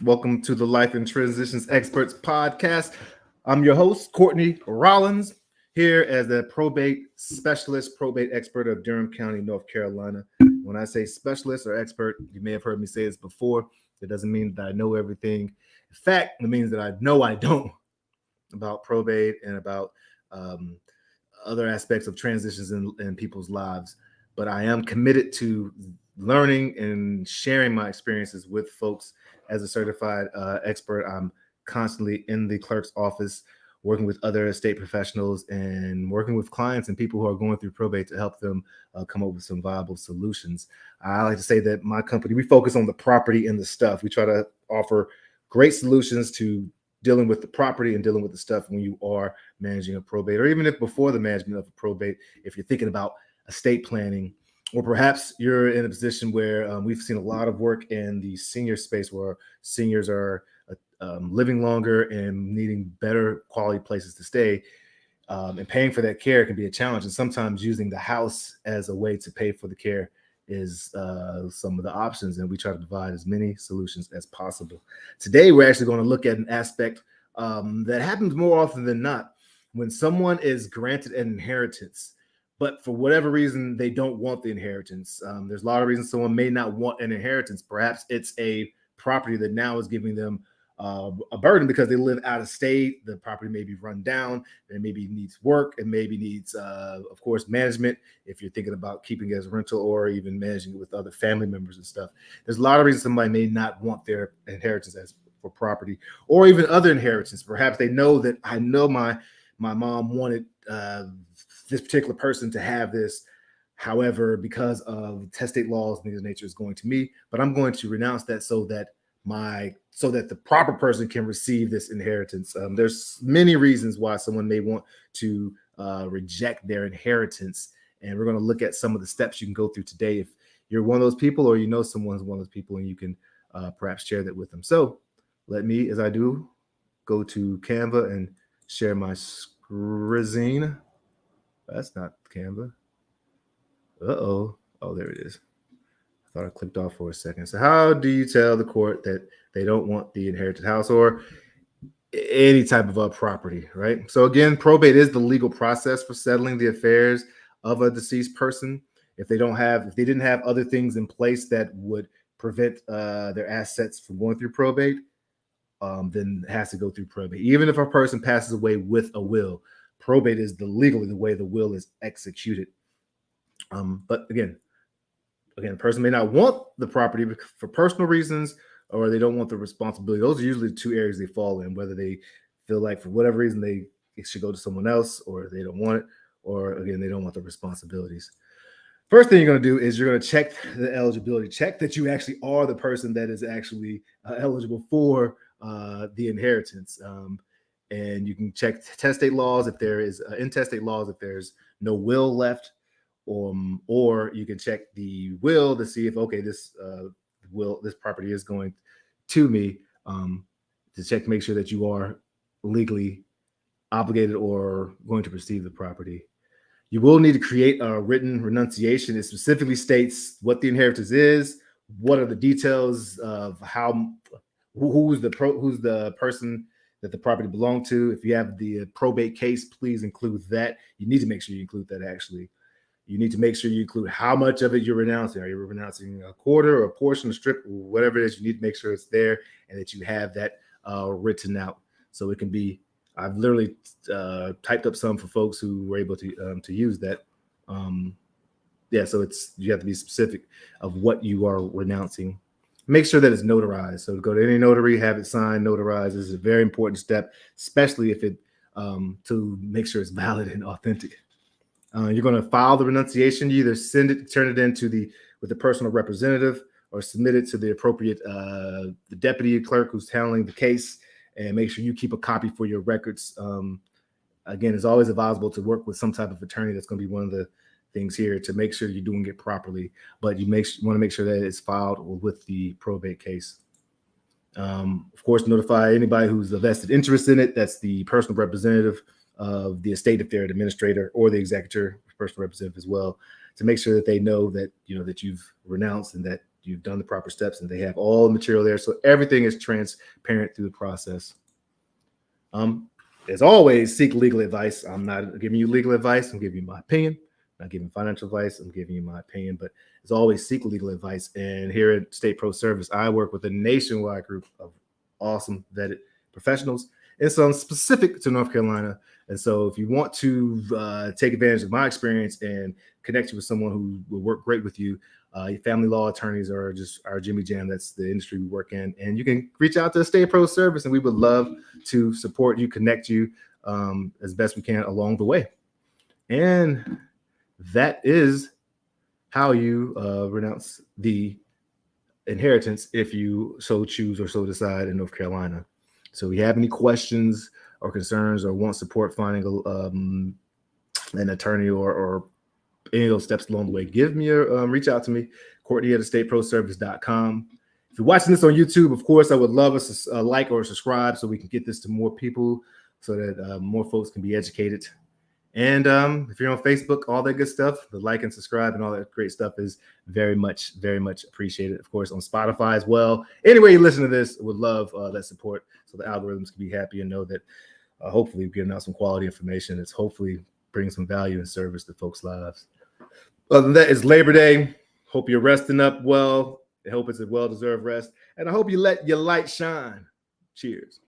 Welcome to the Life and Transitions Experts podcast. I'm your host, Courtney Rollins, here as the probate specialist, probate expert of Durham County, North Carolina. When I say specialist or expert, you may have heard me say this before. It doesn't mean that I know everything. In fact, it means that I know I don't about probate and about um, other aspects of transitions in people's lives. But I am committed to learning and sharing my experiences with folks as a certified expert. I'm constantly in the clerk's office working with other estate professionals and working with clients and people who are going through probate to help them come up with some viable solutions. I like to say that my company, we focus on the property and the stuff. We try to offer great solutions to dealing with the property and dealing with the stuff when you are managing a probate, or even if before the management of a probate, if you're thinking about estate planning, or perhaps you're in a position where we've seen a lot of work in the senior space where seniors are living longer and needing better quality places to stay. And paying for that care can be a challenge. And sometimes using the house as a way to pay for the care is some of the options. And we try to provide as many solutions as possible. Today, we're actually going to look at an aspect that happens more often than not when someone is granted an inheritance, but for whatever reason, they don't want the inheritance. There's a lot of reasons someone may not want an inheritance. Perhaps it's a property that now is giving them a burden because they live out of state. The property may be run down. It maybe needs work. It maybe needs, of course, management. If you're thinking about keeping it as a rental or even managing it with other family members and stuff, there's a lot of reasons somebody may not want their inheritance as for property or even other inheritance. Perhaps they know that I know my mom wanted this particular person to have this. However, because of testate laws and things of nature is going to me, but I'm going to renounce that so that the proper person can receive this inheritance. There's many reasons why someone may want to reject their inheritance, and we're going to look at some of the steps you can go through today if you're one of those people or you know someone's one of those people, and you can perhaps share that with them. So let me, as I do, go to Canva and share my screen. That's not Canva. Uh-oh. Oh, there it is. I thought I clicked off for a second. So how do you tell the court that they don't want the inherited house or any type of property, right? So again, probate is the legal process for settling the affairs of a deceased person. If they didn't have other things in place that would prevent their assets from going through probate, then it has to go through probate. Even if a person passes away with a will, probate is legally the way the will is executed. But again, a person may not want the property for personal reasons, or they don't want the responsibility. Those are usually the two areas they fall in, whether they feel like for whatever reason it should go to someone else, or they don't want it, or again, they don't want the responsibilities. First thing you're going to do is you're going to check the eligibility, check that you actually are the person that is actually eligible for the inheritance. And you can check testate laws if there is intestate laws if there's no will left, or you can check the will to see if this property is going to me, to check to make sure that you are legally obligated or going to receive the property. You will need to create a written renunciation. It specifically states what the inheritance is, what are the details of who's the person that the property belonged to. If you have the probate case, please include that. You need to make sure you include that. Actually, you need to make sure you include how much of it you're renouncing. Are you renouncing a quarter or a portion, a strip, whatever it is? You need to make sure it's there and that you have that written out, so it can be. I've literally typed up some for folks who were able to use that. So you have to be specific of what you are renouncing. Make sure that it's notarized. So go to any notary, have it signed, notarized. This is a very important step, especially if it to make sure it's valid and authentic. You're going to file the renunciation. You either turn it in with the personal representative, or submit it to the appropriate the deputy clerk who's handling the case, and make sure you keep a copy for your records. Again, it's always advisable to work with some type of attorney. That's going to be one of the things here to make sure you're doing it properly. But you want to make sure that it's filed with the probate case. Of course, notify anybody who's a vested interest in it. That's the personal representative of the estate, if they're an administrator, or the executor, personal representative as well, to make sure that they know that that you've renounced and that you've done the proper steps, and they have all the material there. So everything is transparent through the process. As always, seek legal advice. I'm not giving you legal advice. I'm giving you my opinion. I'm not giving financial advice. I'm giving you my opinion. But as always, seek legal advice. And here at State Pro Service, I work with a nationwide group of awesome vetted professionals, and some specific to North Carolina. And so if you want to take advantage of my experience and connect you with someone who will work great with you, family law attorneys are just our Jimmy Jam. That's the industry we work in. And you can reach out to State Pro Service, and we would love to support you, connect you as best we can along the way. And that is how you renounce the inheritance if you so choose or so decide in North Carolina. So if you have any questions or concerns or want support finding an attorney or any of those steps along the way, reach out to me, Courtney at estateproservice.com. If you're watching this on YouTube, of course, I would love a like or subscribe so we can get this to more people, so that more folks can be educated. And if you're on Facebook, all that good stuff, the like and subscribe and all that great stuff is very much appreciated. Of course, on Spotify as well. Anyway, you listen to this, would love that support so the algorithms can be happy and know that hopefully we're giving out some quality information that's hopefully bringing some value and service to folks' lives. Other than that, it's Labor Day. Hope you're resting up well. I hope it's a well-deserved rest. And I hope you let your light shine. Cheers.